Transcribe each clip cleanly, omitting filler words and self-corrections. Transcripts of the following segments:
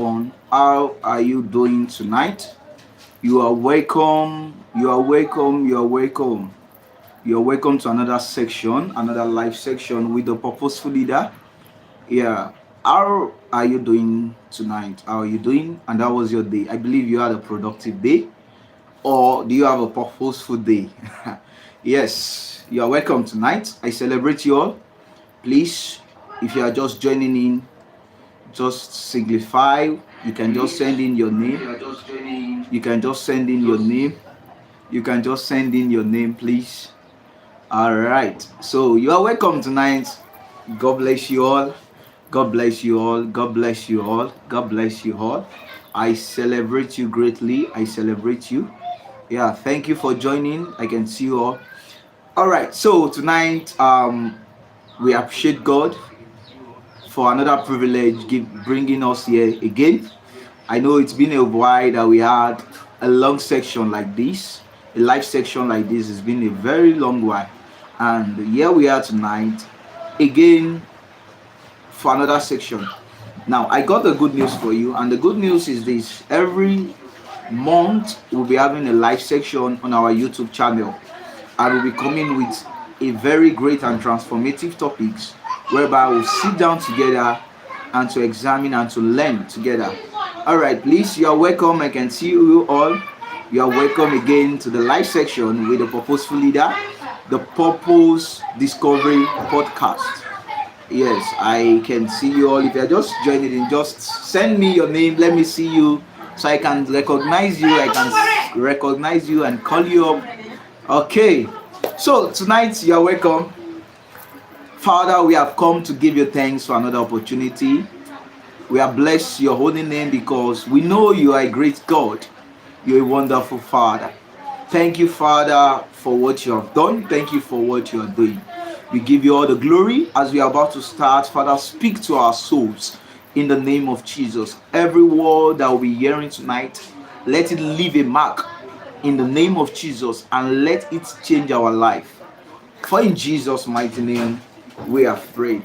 How are you doing tonight? You are welcome. You are welcome. You are welcome. You are welcome to another section, another live section with the purposeful leader. Yeah. How are you doing tonight? How are you doing? And how was your day? I believe you had a productive day, or do you have a purposeful day? Yes. You are welcome tonight. I celebrate you all. Please, if you are just joining in, just signify. You can just send in your name. You can just send in your name. You can just send in your name, please. All right. So you are welcome tonight. God bless you all. God bless you all. God bless you all. God bless you all. I celebrate you greatly. I celebrate you. Yeah, thank you for joining. I can see you all. All right. So tonight, we appreciate God for another privilege bringing us here again. I know it's been a while that we had a long section like this, a live section like this. It's been a very long while, and here we are tonight again for another section. Now, I got the good news for you, and the good news is this: every month we'll be having a live section on our YouTube channel, and we'll be coming with a very great and transformative topics whereby we'll sit down together and to examine and to learn together. All right, please, you are welcome. I can see you all. You are welcome again to the live section with the purposeful leader, the Purpose Discovery Podcast. Yes, I can see you all. If you're just joining in, just send me your name. Let me see you so I can recognize you. I can recognize you and call you up. Okay. So tonight you are welcome. Father, we have come to give you thanks for another opportunity. We have blessed your holy name because we know you are a great God. You're a wonderful Father. Thank you, Father, for what you have done. Thank you for what you are doing. We give you all the glory as we are about to start. Father, speak to our souls in the name of Jesus. Every word that we'll be hearing tonight, let it leave a mark in the name of Jesus and let it change our life. For in Jesus' mighty name, we are prayed.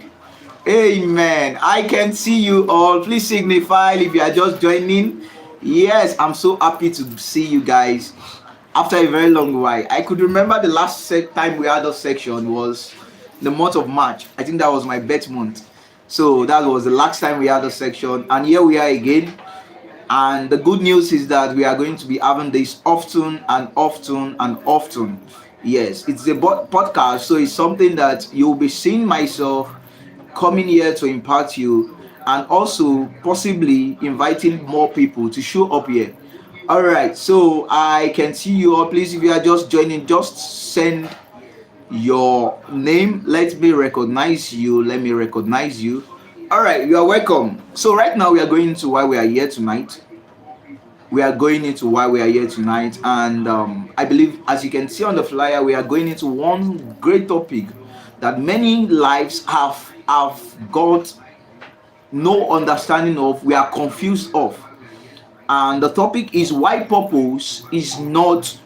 Amen. I can see you all. Please signify if you are just joining. Yes, I'm so happy to see you guys after a very long while. I could remember the last time we had a section was the month of March. I think that was my birth month. So that was the last time we had a section. And here we are again. And the good news is that we are going to be having this often and often and often. Yes, it's a podcast, so it's something that you'll be seeing myself coming here to impact you and also possibly inviting more people to show up here. All right, so I can see you all. Please, if you are just joining, just send your name. Let me recognize you. Let me recognize you. All right, you are welcome. So right now we are going to why we are here tonight. We are going into why we are here tonight, and I believe, as you can see on the flyer, we are going into one great topic that many lives have got no understanding of. We are confused of, and the topic is why purpose is not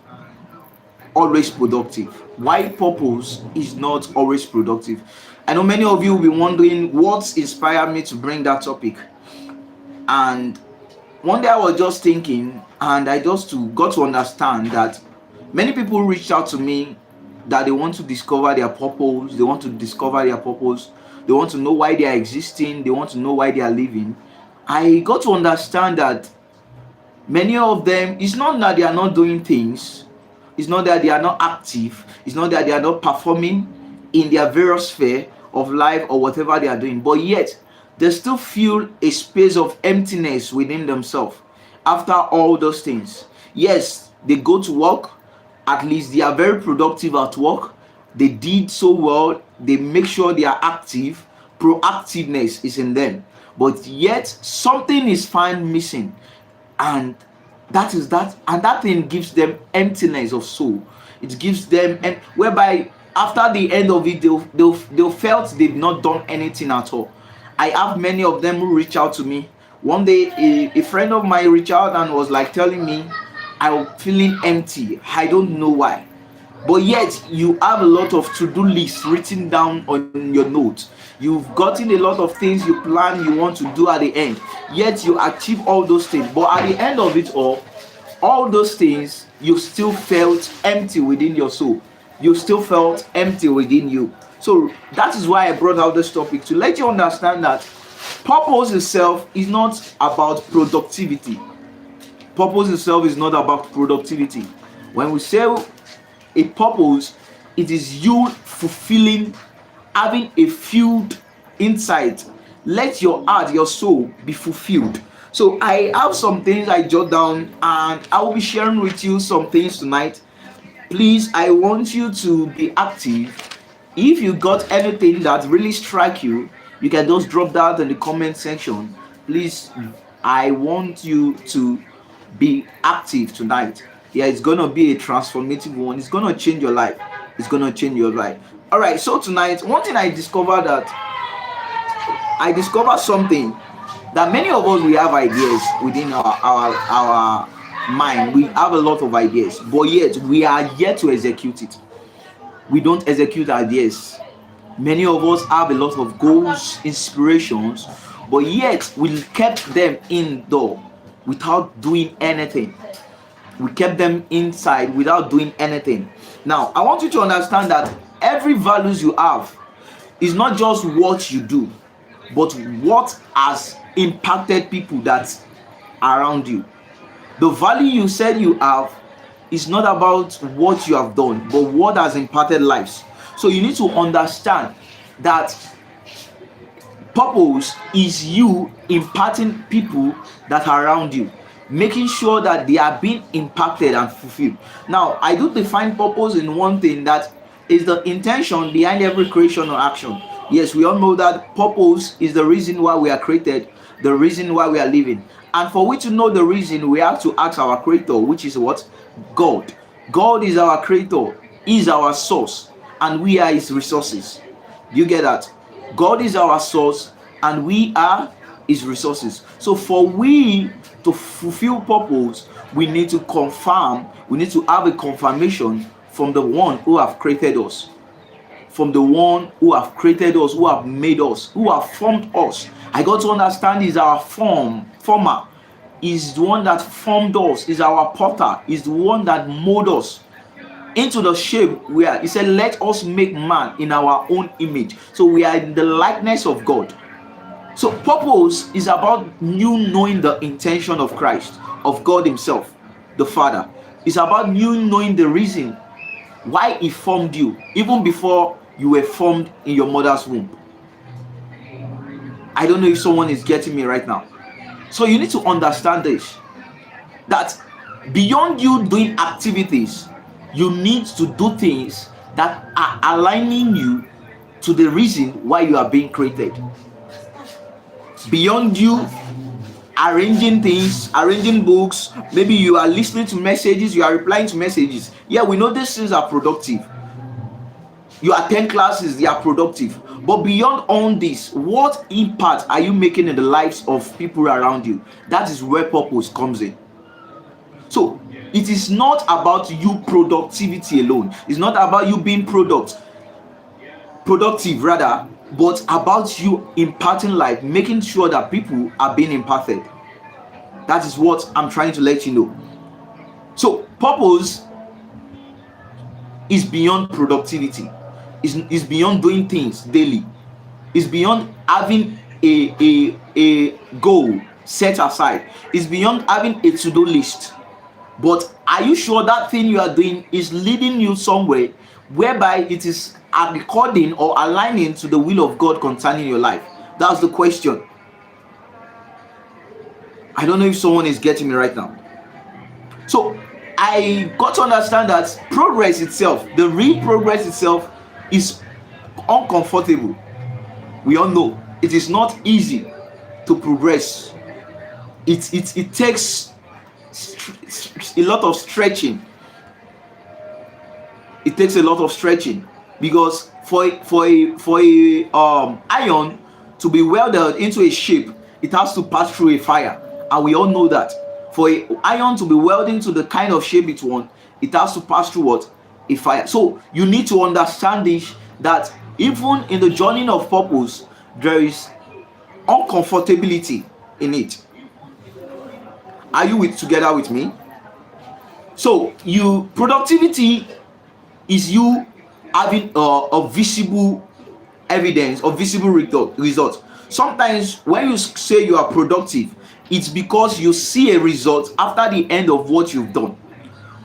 always productive. Why purpose is not always productive. I know many of you will be wondering what inspired me to bring that topic. And one day I was just thinking, and I just got to understand that many people reached out to me that they want to discover their purpose. They want to discover their purpose. They want to know why they are existing. They want to know why they are living. I got to understand that many of them, it's not that they are not doing things. It's not that they are not active. It's not that they are not performing in their various sphere of life or whatever they are doing. But yet, they still feel a space of emptiness within themselves after all those things. Yes, they go to work. At least they are very productive at work. They did so well. They make sure they are active. Proactiveness is in them. But yet, something is found missing. And that is that. And that thing gives them emptiness of soul. It gives them, and whereby after the end of it, they'll felt they've not done anything at all. I have many of them who reach out to me. One day, a friend of mine reached out and was like telling me, I'm feeling empty. I don't know why. but yet you have a lot of to-do lists written down on your notes. You've gotten a lot of things you plan you want to do at the end, yet you achieve all those things, but at the end of it all those things, you still felt empty within your soul. You still felt empty within you. So that is why I brought out this topic, to let you understand that purpose itself is not about productivity. Purpose itself is not about productivity. When we say a purpose, it is you fulfilling, having a filled insight. Let your heart, your soul be fulfilled. So I have some things I jot down, and I will be sharing with you some things tonight. Please, I want you to be active. If you got anything that really strike you, you can just drop that in the comment section. Please, I want you to be active tonight. Yeah, it's gonna be a transformative one. It's gonna change your life. It's gonna change your life. All right, so tonight, one thing I discovered something, that many of us, we have ideas within our mind. We have a lot of ideas, but yet we are yet to execute it. We don't execute ideas. Many of us have a lot of goals, inspirations, but yet we kept them indoor without doing anything. We kept them inside without doing anything. Now, I want you to understand that every values you have is not just what you do, but what has impacted people that are around you. The value you said you have is not about what you have done, but what has impacted lives. So you need to understand that purpose is you imparting people that are around you, making sure that they are being impacted and fulfilled. Now, I do define purpose in one thing, that is the intention behind every creation or action. Yes, we all know that purpose is the reason why we are created, the reason why we are living. And for we to know the reason, we have to ask our creator, which is what? God. God is our creator, is our source, and we are his resources. You get that? God is our source and we are his resources. So for we to fulfill purpose, we need to confirm, we need to have a confirmation from the one who have created us, from the one who have created us, who have made us, who have formed us. I got to understand, is our former, is the one that formed us, is our potter, is the one that molded us into the shape where he said, let us make man in our own image. So we are in the likeness of God. So purpose is about you knowing the intention of Christ, of God himself, the Father. It's about you knowing the reason why he formed you, even before you were formed in your mother's womb. I don't know if someone is getting me right now. So you need to understand this, that beyond you doing activities, you need to do things that are aligning you to the reason why you are being created. Beyond you arranging things, arranging books, maybe you are listening to messages, you are replying to messages. Yeah, we know these things are productive. You attend classes, they are productive. But beyond all this, what impact are you making in the lives of people around you? That is where purpose comes in. So it is not about you productivity alone. It's not about you being productive rather, but about you imparting life, making sure that people are being impacted. That is what I'm trying to let you know. So purpose is beyond productivity. Is beyond doing things daily. Is beyond having a goal set aside. Is beyond having a to-do list. But are you sure that thing you are doing is leading you somewhere whereby it is according or aligning to the will of God concerning your life? That's the question. I don't know if someone is getting me right now. So I got to understand that progress itself, the real progress itself, is uncomfortable. We all know it is not easy to progress. It takes a lot of stretching. It takes a lot of stretching, because for a iron to be welded into a shape, it has to pass through a fire, and we all know that for a iron to be welded into the kind of shape it wants, it has to pass through what? a fire. So you need to understand this, that even in the journey of purpose, there is uncomfortability in it. Are you together with me? So you productivity is you having a visible evidence or visible result. Sometimes when you say you are productive, it's because you see a result after the end of what you've done.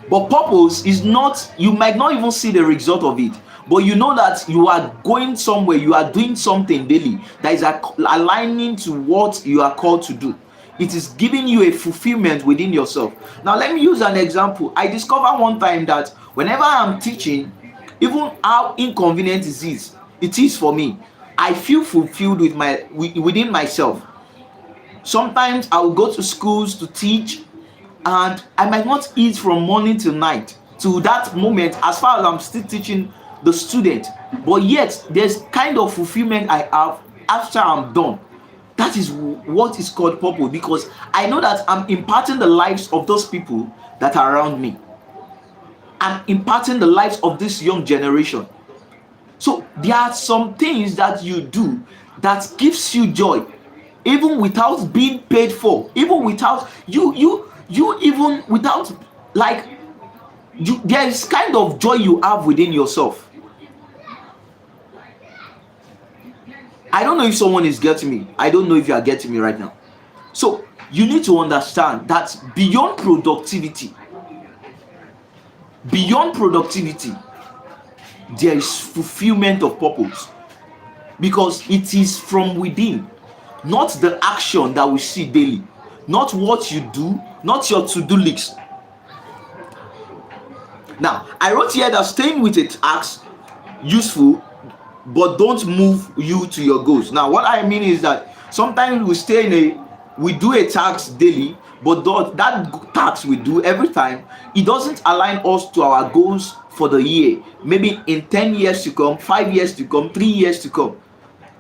But purpose is not, you might not even see the result of it, but you know that you are going somewhere, you are doing something daily that is aligning to what you are called to do. It is giving you a fulfillment within yourself. Now let me use an example. I discovered one time that whenever I'm teaching, even how inconvenient it is for me, I feel fulfilled within myself. Sometimes I will go to schools to teach, and I might not eat from morning till night to that moment, as far as I'm still teaching the student, but yet there's kind of fulfillment I have after I'm done. That is what is called purpose, because I know that I'm imparting the lives of those people that are around me. I'm imparting the lives of this young generation. So there are some things that you do that gives you joy, even without being paid for, even without you even without, like, there is kind of joy you have within yourself. I don't know if someone is getting me. I don't know if you are getting me right now. So you need to understand that beyond productivity, there is fulfillment of purpose, because it is from within, not the action that we see daily, not what you do, not your to-do list. Now I wrote here that staying with a task useful but don't move you to your goals. Now what I mean is that sometimes we do a task daily, but that task we do every time, it doesn't align us to our goals for the year, maybe in 10 years to come, 5 years to come, 3 years to come.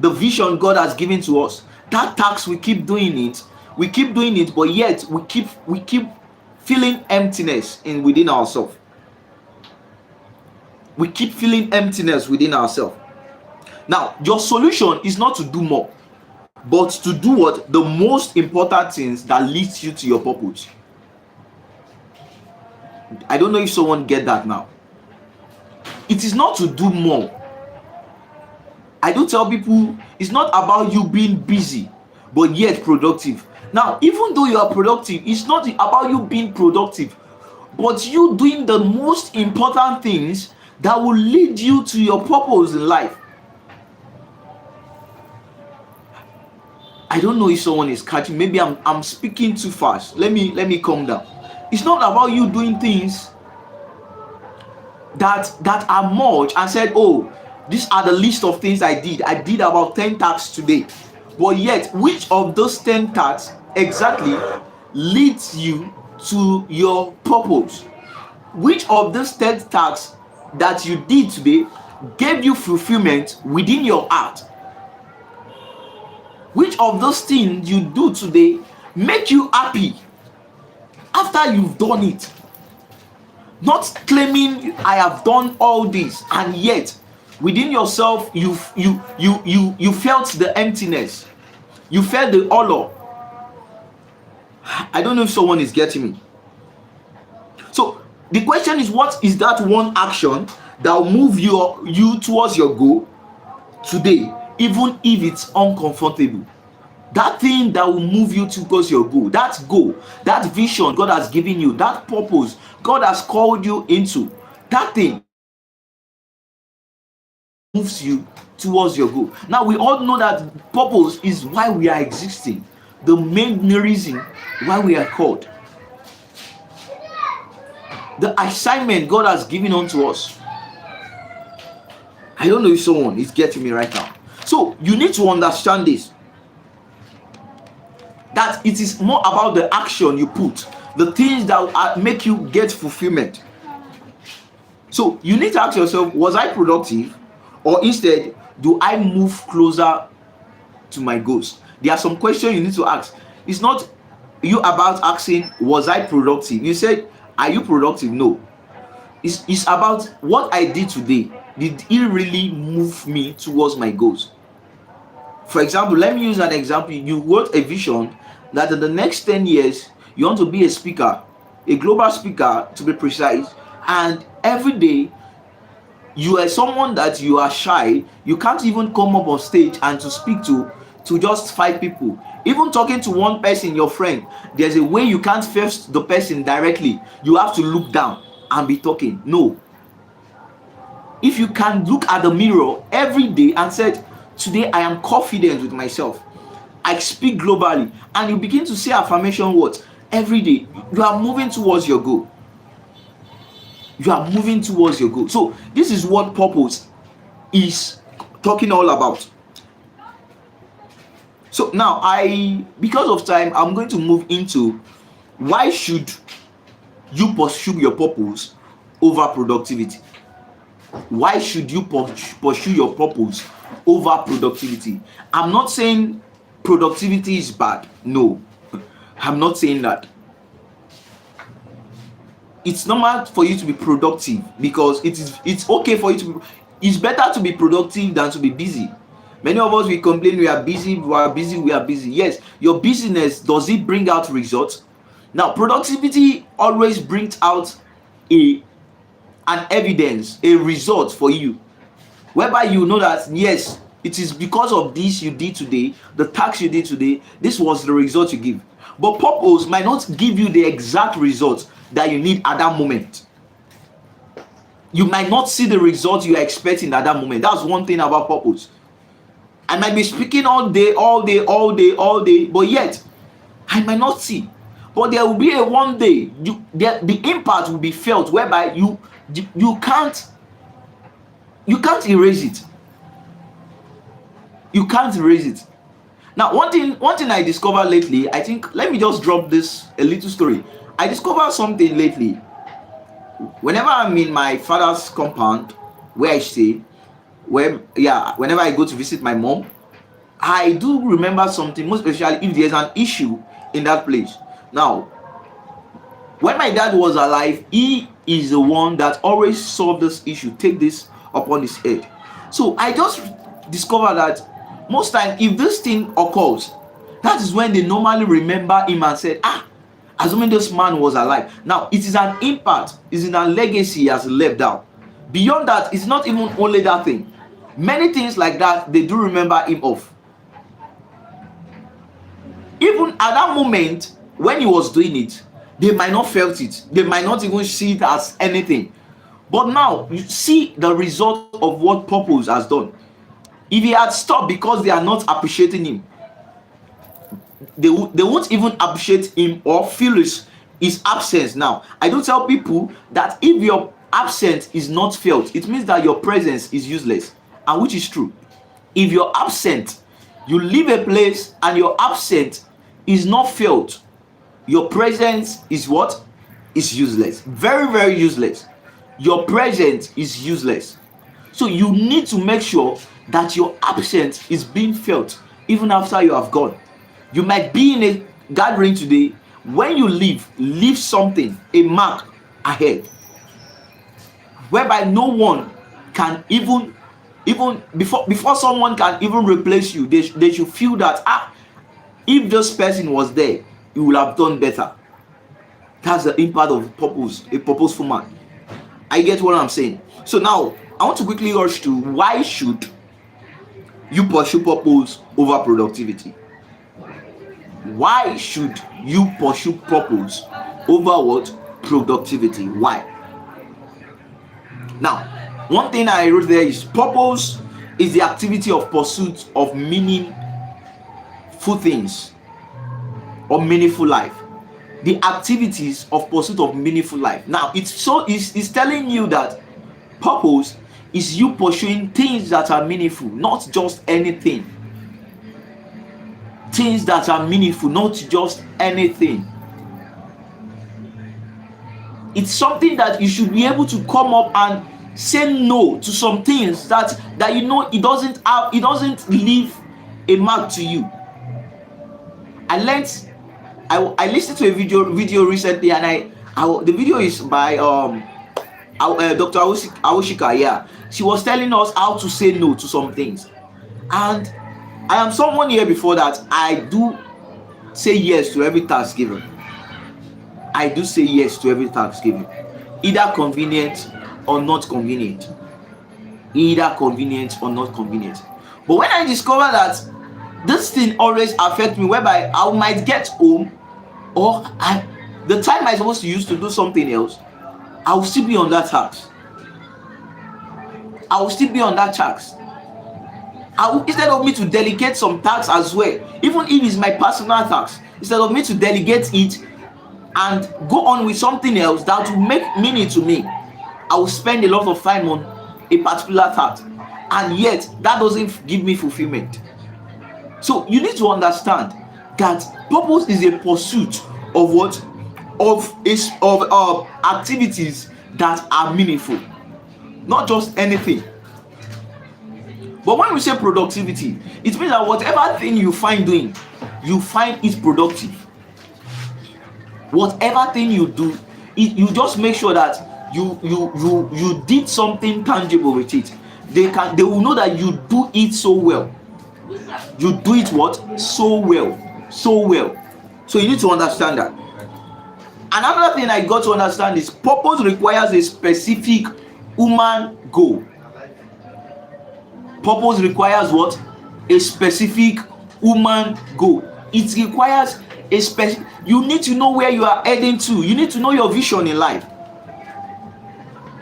The vision God has given to us, that task we keep doing it, but yet we keep feeling emptiness within ourselves. We keep feeling emptiness within ourselves. Now your solution is not to do more, but to do what? The most important things that leads you to your purpose. I don't know if someone get that now. It is not to do more. I do tell people it's not about you being busy but yet productive. Now even though you are productive, it's not about you being productive, but you doing the most important things that will lead you to your purpose in life. I don't know if someone is catching. Maybe I'm speaking too fast. Let me calm down. It's not about you doing things that are much and said, oh, these are the list of things I did about 10 tasks today, but yet which of those 10 tasks exactly leads you to your purpose? Which of those 10 tasks that you did today gave you fulfillment within your heart? Which of those things you do today make you happy after you've done it? Not claiming I have done all this, and yet within yourself you felt the emptiness, you felt the hollow. I don't know if someone is getting me. So the question is, what is that one action that will move you towards your goal today, even if it's uncomfortable? That thing that will move you towards your goal, that vision God has given you, that purpose God has called you into, that thing moves you towards your goal. Now we all know that purpose is why we are existing, the main reason why we are called, the assignment God has given unto us. I don't know if someone is getting me right now. So you need to understand this, that it is more about the action you put, the things that make you get fulfillment. So you need to ask yourself, was I productive, or instead do I move closer to my goals? There are some questions you need to ask. It's not you about asking, was I productive? You said, are you productive? No. It's about what I did today. Did it really move me towards my goals? For example, let me use an example. You wrote a vision that in the next 10 years you want to be a speaker, a global speaker to be precise, and every day you are someone that you are shy, you can't even come up on stage and to speak to just 5 people. Even talking to one person, your friend, there's a way you can't face the person directly. You have to look down and be talking. No, if you can look at the mirror every day and said, today I am confident with myself, I speak globally, and you begin to say affirmation words every day, you are moving towards your goal. You are moving towards your goal. So this is what purpose is talking all about. So now, because of time, I'm going to move into why should you pursue your purpose over productivity. Why should you pursue your purpose over productivity? I'm not saying productivity is bad. No, I'm not saying that. It's normal for you to be productive, because it's okay for you to be, it's better to be productive than to be busy. Many of us, we complain we are busy, we are busy. Yes, your busyness, does it bring out results? Now, productivity always brings out an evidence, a result for you, whereby you know that yes, it is because of this you did today, the task you did today, this was the result you give. But purpose might not give you the exact result that you need at that moment. You might not see the result you are expecting at that moment. That's one thing about purpose. I might be speaking all day, but yet I might not see. But there will be a one day the impact will be felt, whereby you can't erase it. You can't erase it. Now, one thing I discovered lately, I think, let me just drop this a little story. I discovered something lately. Whenever I'm in my father's compound where I stay, whenever I go to visit my mom, I do remember something, most especially if there's an issue in that place. Now, when my dad was alive, he is the one that always solved this issue, take this upon his head. So I just discovered that most times, if this thing occurs, that is when they normally remember him and said, assuming this man was alive. Now, it is an impact, it is a legacy he has left down. Beyond that, it's not even only that thing. Many things like that, they do remember him of. Even at that moment when he was doing it, they might not felt it. They might not even see it as anything. But now, you see the result of what purpose has done. If he had stopped because they are not appreciating him, they won't even appreciate him or feel his absence. Now, I do tell people that if your absence is not felt, it means that your presence is useless, and which is true. If you're absent, you leave a place and your absence is not felt, your presence is what? Is useless. Very, very useless. Your presence is useless. So you need to make sure that your absence is being felt even after you have gone. You might be in a gathering today. When you leave something, a mark ahead, whereby no one can even before someone can even replace you, they should feel that if this person was there, you will have done better. That's the impact of purpose, a purposeful man. I get what I'm saying. So now I want to quickly rush to why should you pursue purpose over productivity. Why should you pursue purpose over what? Productivity. Why? Now, one thing I wrote there is purpose is the activity of pursuit of meaningful things or meaningful life. The activities of pursuit of meaningful life. Now, it's telling you that purpose is you pursuing things that are meaningful, not just anything. Things that are meaningful, not just anything. It's something that you should be able to come up and say no to some things that you know it doesn't leave a mark to you. I listened to a video recently, and the video is by Dr. Awoshika, yeah, she was telling us how to say no to some things. And I am someone here before that I do say yes to every task given. I do say yes to every task given, either convenient or not convenient. Either convenient or not convenient. But when I discover that this thing always affects me, whereby I might get home, or the time I'm supposed to use to do something else, I will still be on that task. I will still be on that task. Instead of me to delegate some tasks as well, even if it's my personal task, instead of me to delegate it and go on with something else that will make meaning to me, I will spend a lot of time on a particular task, and yet that doesn't give me fulfillment. So you need to understand that purpose is a pursuit of what? Of activities that are meaningful, not just anything. But when we say productivity, it means that whatever thing you find doing, you find it productive. Whatever thing you do, you just make sure that you did something tangible with it. They will know that you do it so well. You do it what? So well. So you need to understand that. Another thing I got to understand is purpose requires a specific human goal. Purpose requires what? A specific human goal. It requires a specific. You need to know where you are heading to. You need to know your vision in life.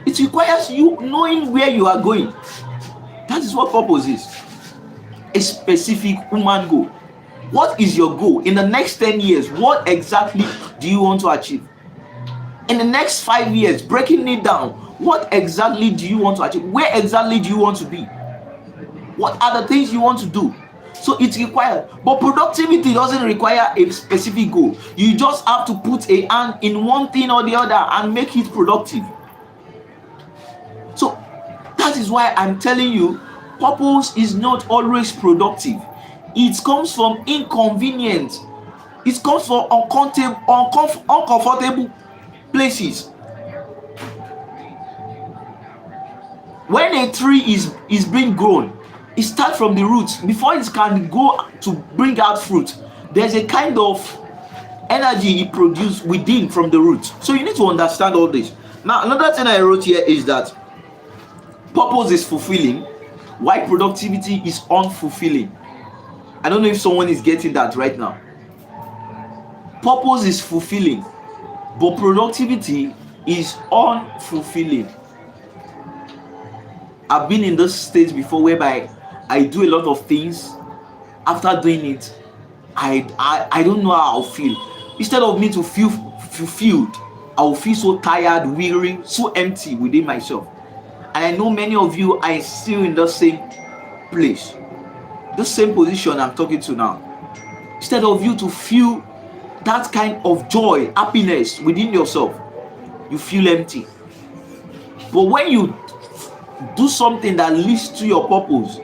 It requires you knowing where you are going. That is what purpose is. A specific human goal. What is your goal in the next 10 years? What exactly do you want to achieve? In the next 5 years, breaking it down, what exactly do you want to achieve? Where exactly do you want to be? What are the things you want to do? So it's required. But productivity doesn't require a specific goal. You just have to put a hand in one thing or the other and make it productive. So that is why I'm telling you, purpose is not always productive. It comes from inconvenience. It comes from uncomfortable places. When a tree is being grown, it starts from the roots. Before it can go to bring out fruit, there's a kind of energy it produces within from the roots. So you need to understand all this. Now, another thing I wrote here is that purpose is fulfilling, while productivity is unfulfilling. I don't know if someone is getting that right now. Purpose is fulfilling, but productivity is unfulfilling. I've been in this stage before whereby I do a lot of things. After doing it, I don't know how I'll feel. Instead of me to feel fulfilled, I will feel so tired, weary, so empty within myself. And I know many of you are still in the same place, the same position I'm talking to now. Instead of you to feel that kind of joy, happiness within yourself, you feel empty. But when you do something that leads to your purpose,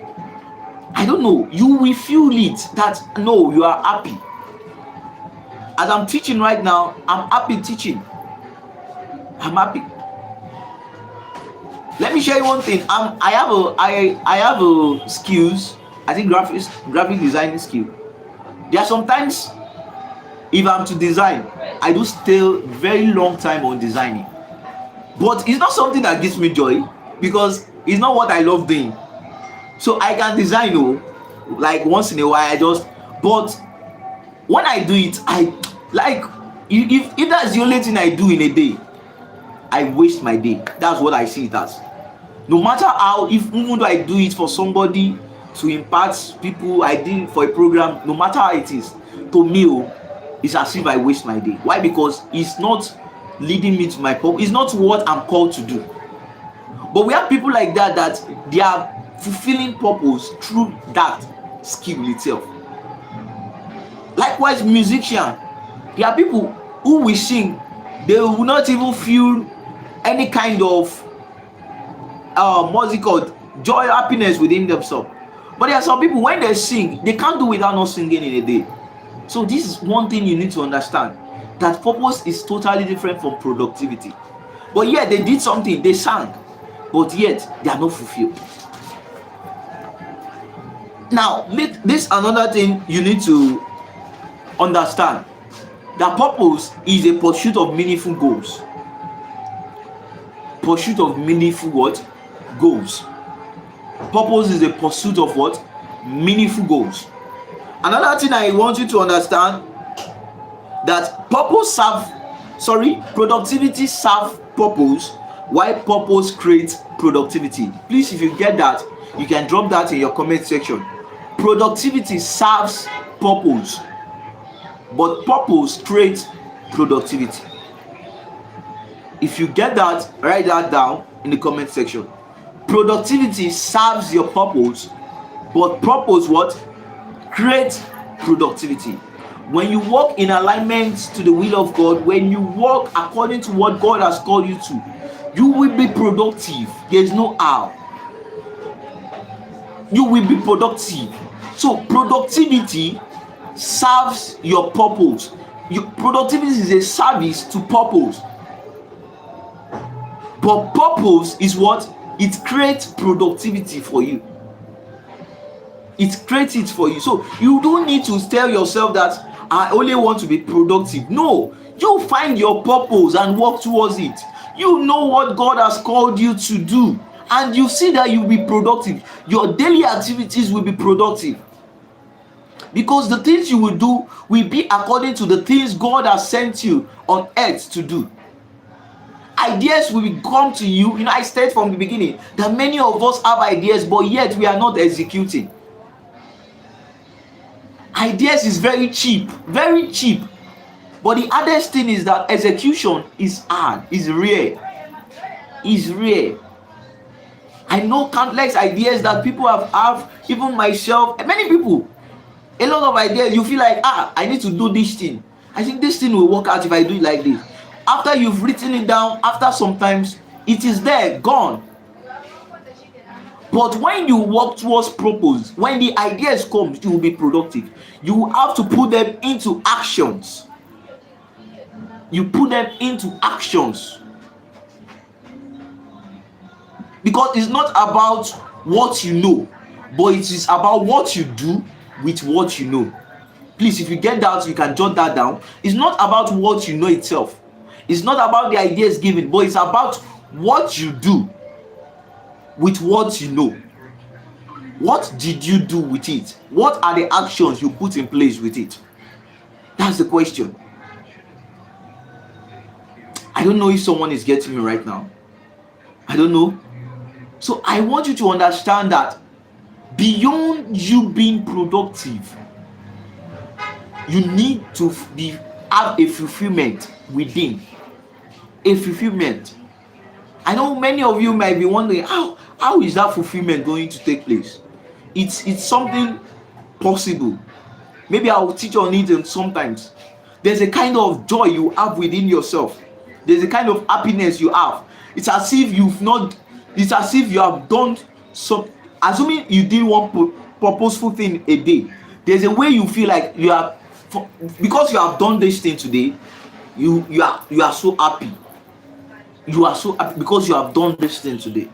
I don't know, you will feel it that no, you are happy. As I'm teaching right now, I'm happy teaching. I'm happy. Let me share you one thing. I have a skills. I think graphic designing skill. There are sometimes if I'm to design, I do stay very long time on designing. But it's not something that gives me joy because it's not what I love doing. So I can design, like once in a while. But when I do it, I like if that's the only thing I do in a day, I waste my day. That's what I see it as. No matter how, even though I do it for somebody to impact people, I did it for a program, no matter how it is, to me, it's as if I waste my day. Why? Because it's not leading me to my purpose. It's not what I'm called to do. But we have people like that they are fulfilling purpose through that skill itself. Likewise, musician, there are people who will sing, they will not even feel any kind of musical joy, happiness within themselves. But there are some people, when they sing, they can't do without not singing in a day. So this is one thing you need to understand, that purpose is totally different from productivity. But but yet they did something, they sang, but yet they are not fulfilled. Now, this another thing you need to understand, that purpose is a pursuit of meaningful goals. Pursuit of meaningful what? Goals. Purpose is a pursuit of what? Meaningful goals. Another thing I want you to understand, that productivity serves purpose, while purpose creates productivity. Please, if you get that, you can drop that in your comment section. Productivity serves purpose, but purpose creates productivity. If you get that, write that down in the comment section. Productivity serves your purpose, but purpose what? Creates productivity. When you walk in alignment to the will of God, when you walk according to what God has called you to, you will be productive. There's no how. You will be productive. So productivity serves your purpose. Productivity is a service to purpose. But purpose is what? It creates productivity for you. It creates it for you. So you don't need to tell yourself that I only want to be productive. No, you find your purpose and work towards it. You know what God has called you to do, and you see that you'll be productive. Your daily activities will be productive, because the things you will do will be according to the things God has sent you on earth to do. Ideas will come to you. I said from the beginning that many of us have ideas, but yet we are not executing. Ideas is very cheap, but the hardest thing is that execution is hard, is rare. I know countless ideas that people have, even myself, many people. A lot of ideas, you feel like, I need to do this thing. I think this thing will work out if I do it like this. After you've written it down, after sometimes it is there, gone. But when you work towards purpose, when the ideas come, you will be productive. You have to put them into actions. You put them into actions. Because it's not about what you know, but it is about what you do with what you know. Please, if you get that, you can jot that down. It's not about what you know itself. It's not about the ideas given, but it's about what you do with what you know. What did you do with it? What are the actions you put in place with it? That's the question. I don't know if someone is getting me right now. I don't know. So I want you to understand that beyond you being productive, you need to have a fulfillment within. A fulfillment. I know many of you might be wondering, how is that fulfillment going to take place? It's something possible. Maybe I will teach on it sometimes. There's a kind of joy you have within yourself. There's a kind of happiness you have. It's as if you have done some, assuming you did one purposeful thing a day. There's a way you feel like you are, because you have done this thing today, you are so happy. You are so happy because you have done this thing today.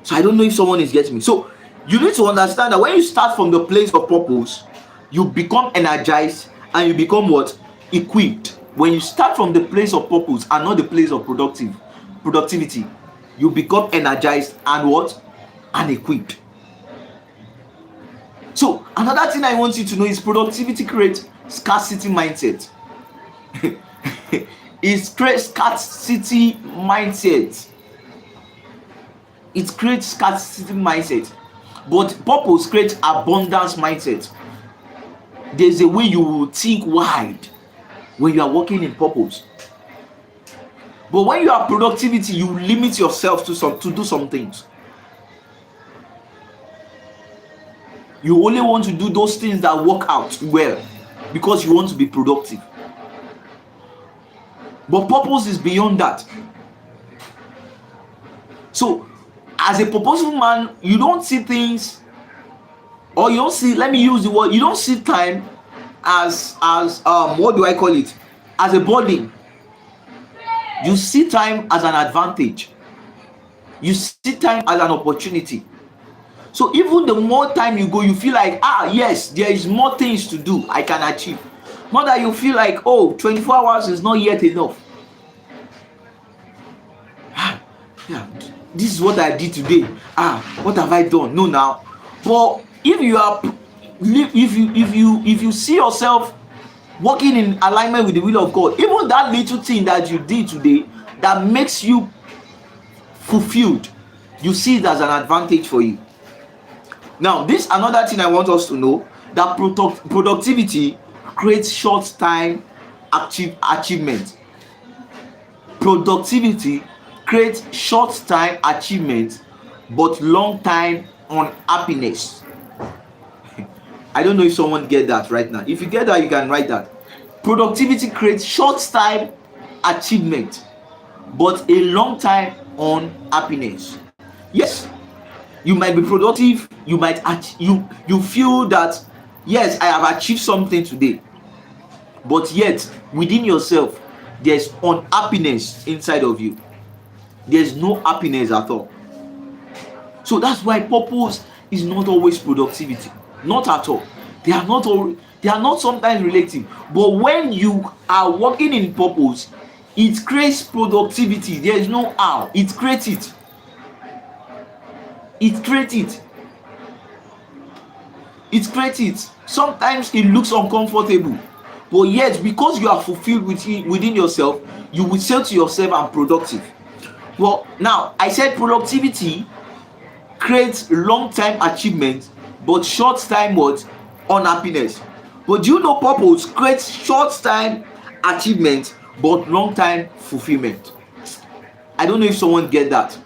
So I don't know if someone is getting me. So you need to understand that when you start from the place of purpose, you become energized and you become what? Equipped. When you start from the place of purpose and not the place of productivity, you become energized and what? And equipped. So another thing I want you to know is productivity creates scarcity mindset. It creates scarcity mindset. It creates scarcity mindset. But purpose creates abundance mindset. There's a way you will think wide when you are working in purpose. But when you have productivity, you limit yourself to do some things. You only want to do those things that work out well because you want to be productive. But purpose is beyond that. So, as a purposeful man, you don't see things, or you don't see, let me use the word, you don't see time as what do I call it? As a burden. You see time as an advantage. You see time as an opportunity. So even the more time you go, you feel like, yes, there is more things to do I can achieve. Not that you feel like, 24 hours is not yet enough. Yeah, this is what I did today. What have I done? No, now. But if you see yourself working in alignment with the will of God, even that little thing that you did today that makes you fulfilled, you see it as an advantage for you. Now, this another thing I want us to know, that productivity creates short time achievement. Productivity creates short time achievement but long time unhappiness. I don't know if someone get that right now. If you get that, you can write that. Productivity creates short time achievement but a long time unhappiness. Yes, you might be productive, you might you feel that, yes, I have achieved something today, but yet within yourself there's unhappiness inside of you. There's no happiness at all. So that's why purpose is not always productivity. Not at all. They are not sometimes relative. But when you are working in purpose, it creates productivity. There is no how. It creates it. It creates it. It creates it. Sometimes it looks uncomfortable, but yet because you are fulfilled within yourself, you will say to yourself, I'm productive. Well, now I said productivity creates long-time achievement but short-time what? Unhappiness. But do you know purpose creates short-time achievement but long-time fulfillment? I don't know if someone get that.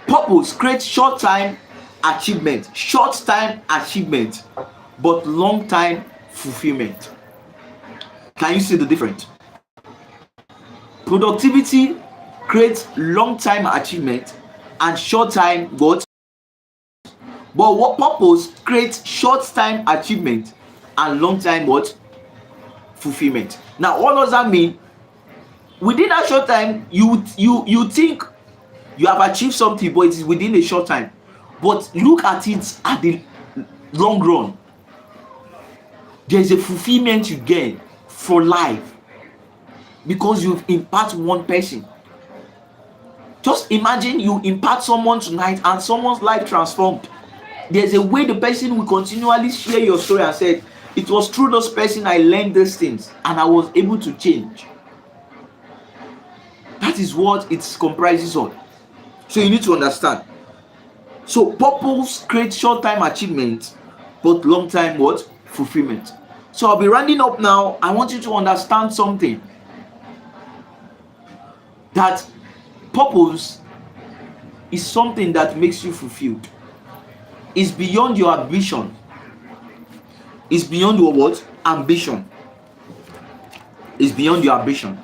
Purpose creates short-time achievement but long-time fulfillment. Can you see the difference? Productivity creates long-time achievement and short-time what? But what purpose creates short-time achievement and long-time what? Fulfillment. Now, what does that mean? Within that short time, you think you have achieved something, but it is within a short time. But look at it at the long run. There is a fulfillment you gain for life because you impact one person. Just imagine you impact someone tonight and someone's life transformed. There's a way the person will continually share your story and say, it was through this person I learned these things and I was able to change. That is what it comprises of. So you need to understand. So purpose creates short-time achievement but long-time what? Fulfillment. So I'll be rounding up now. I want you to understand something. That purpose is something that makes you fulfilled. It's beyond your ambition. It's beyond your what? Ambition. It's beyond your ambition.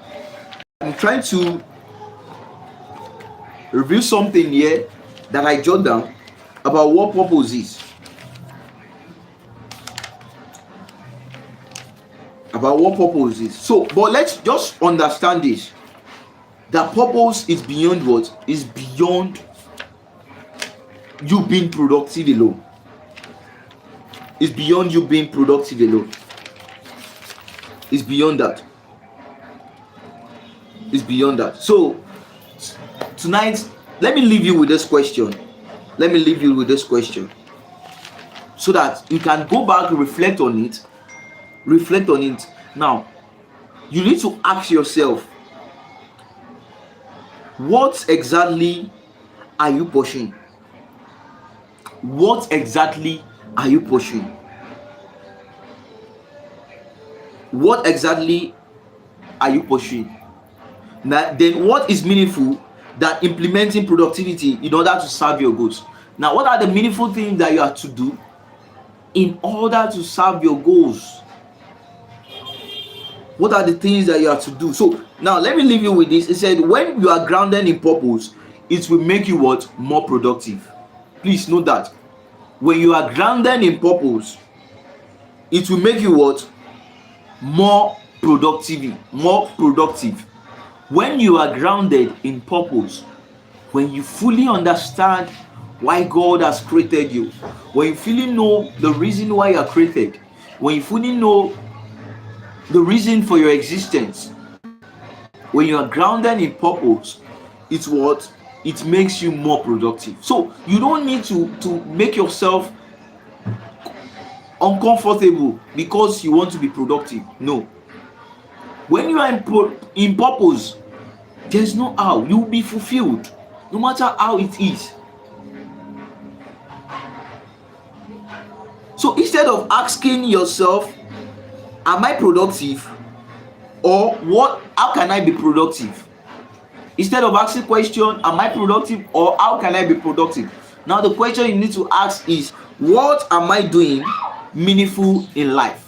I'm trying to review something here that I jot down about what purpose is. About what purpose is. So, but let's just understand this. That purpose is beyond what? Is beyond you being productive alone. It's beyond you being productive alone. It's beyond that. It's beyond that. So tonight, let me leave you with this question. Let me leave you with this question so that you can go back and reflect on it. Reflect on it. Now, you need to ask yourself, what exactly are you pursuing? What exactly are you pursuing? What exactly are you pursuing? Now, then what is meaningful than implementing productivity in order to serve your goals? Now, what are the meaningful things that you have to do in order to serve your goals? What are the things that you have to do? So now let me leave you with this. It said when you are grounded in purpose, it will make you what? More productive. Please note that. When you are grounded in purpose, it will make you what? More productive. More productive. When you are grounded in purpose, when you fully understand why God has created you, when you fully know the reason why you are created, when you fully know the reason for your existence, when you are grounded in purpose, it's what it makes you more productive. So you don't need to make yourself uncomfortable because you want to be productive. No. When you are in purpose, there's no how. You will be fulfilled no matter how it is. So instead of asking yourself, am I productive, or what, how can I be productive, instead of asking question, am I productive or how can I be productive, now the question you need to ask is, what am I doing meaningful in life?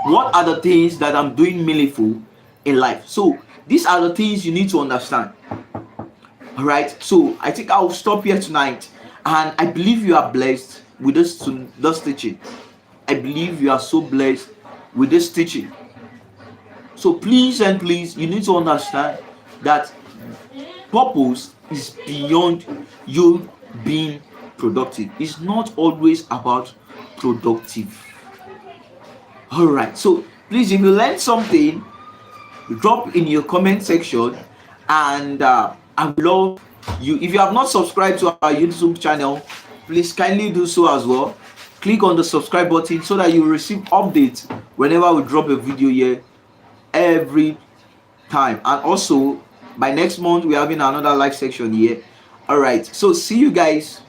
What are the things that I'm doing meaningful in life? So these are the things you need to understand. All right, so I think I'll stop here tonight, and I believe you are blessed with this teaching. I believe you are so blessed with this teaching. So please and please, you need to understand that purpose is beyond you being productive. It's not always about productive. All right, so please, if you learned something, drop in your comment section, and I would love you, if you have not subscribed to our YouTube channel, please kindly do so as well. Click on the subscribe button so that you will receive updates whenever we drop a video here every time. And also by next month we're having another live section here. All right, so see you guys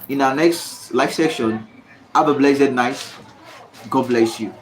in our next live section. Have a blessed night. God bless you.